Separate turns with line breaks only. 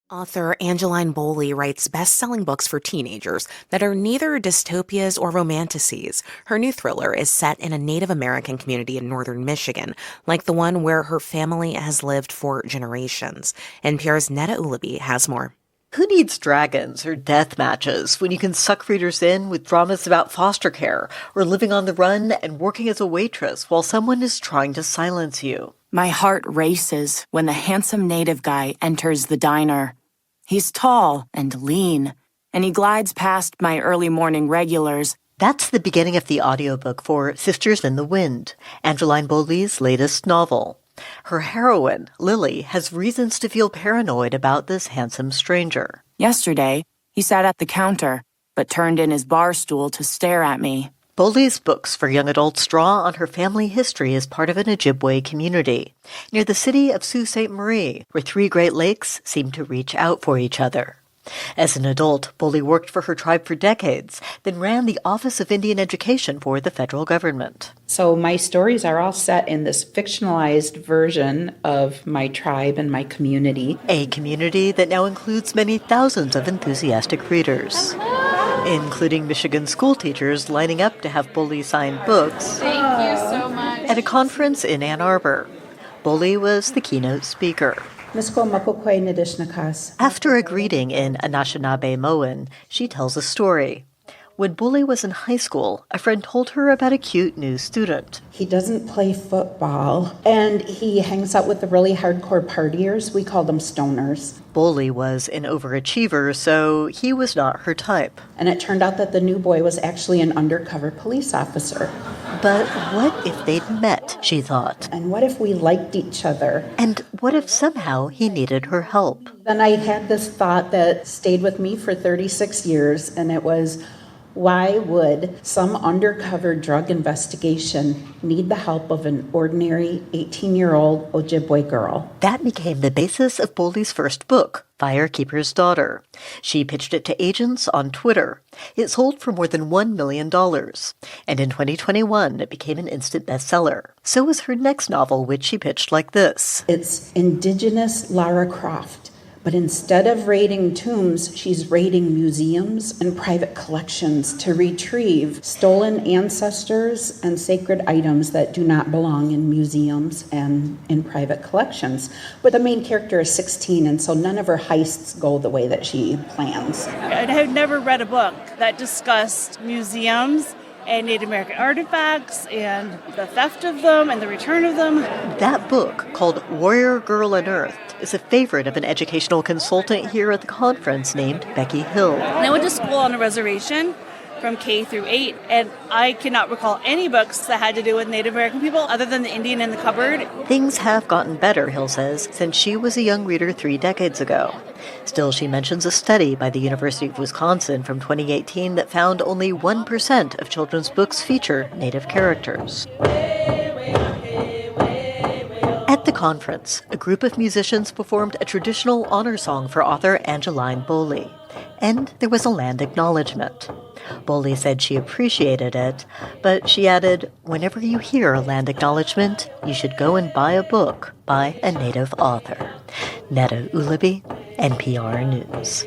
Author Angeline Boulley writes best-selling books for teenagers that are neither dystopias or romantasies. Her new thriller is set in a Native American community in northern Michigan, like the one where her family has lived for generations. NPR's Neda Ulaby has more.
Who needs dragons or death matches when you can suck readers in with dramas about foster care or living on the run and working as a waitress while someone is trying to silence you?
My heart races when the handsome native guy enters the diner. He's tall and lean, and he glides past my early morning regulars.
That's the beginning of the audiobook for Sisters in the Wind, Angeline Boulley's latest novel. Her heroine, Lily, has reasons to feel paranoid about this handsome stranger.
Yesterday, he sat at the counter, but turned in his bar stool to stare at me.
Boulley's books for young adults draw on her family history as part of an Ojibwe community, near the city of Sault Ste. Marie, where three Great Lakes seem to reach out for each other. As an adult, Boulley worked for her tribe for decades, then ran the Office of Indian Education for the federal government.
So my stories are all set in this fictionalized version of my tribe and my community.
A community that now includes many thousands of enthusiastic readers, including Michigan school teachers lining up to have Boulley sign books.
Thank you so much.
At a conference in Ann Arbor, Boulley was the keynote speaker. After a greeting in Anishinaabe-Moan, she tells a story. When Boulley was in high school, a friend told her about a cute new student.
He doesn't play football, and he hangs out with the really hardcore partiers. We call them stoners.
Boulley was an overachiever, so he was not her type.
And it turned out that the new boy was actually an undercover police officer.
But what if they'd met, she thought?
And what if we liked each other?
And what if somehow he needed her help?
Then I had this thought that stayed with me for 36 years, and it was, why would some undercover drug investigation need the help of an ordinary 18-year-old Ojibwe girl?
That became the basis of Boulley's first book, Firekeeper's Daughter. She pitched it to agents on Twitter. It sold for more than $1 million. And in 2021, it became an instant bestseller. So was her next novel, which she pitched like this.
It's Indigenous Lara Croft. But instead of raiding tombs, she's raiding museums and private collections to retrieve stolen ancestors and sacred items that do not belong in museums and in private collections. But the main character is 16, and so none of her heists go the way that she plans.
I had never read a book that discussed museums and Native American artifacts and the theft of them and the return of them.
That book, called Warrior Girl Unearthed, is a favorite of an educational consultant here at the conference named Becky Hill.
And I went to school on a reservation from K through 8, and I cannot recall any books that had to do with Native American people other than the Indian in the cupboard.
Things have gotten better, Hill says, since she was a young reader 3 decades ago. Still, she mentions a study by the University of Wisconsin from 2018 that found only 1% of children's books feature Native characters. At the conference, a group of musicians performed a traditional honor song for author Angeline Boulley. And there was a land acknowledgement. Boulley said she appreciated it, but she added, whenever you hear a land acknowledgement, you should go and buy a book by a Native author. Neda Ulaby, NPR News.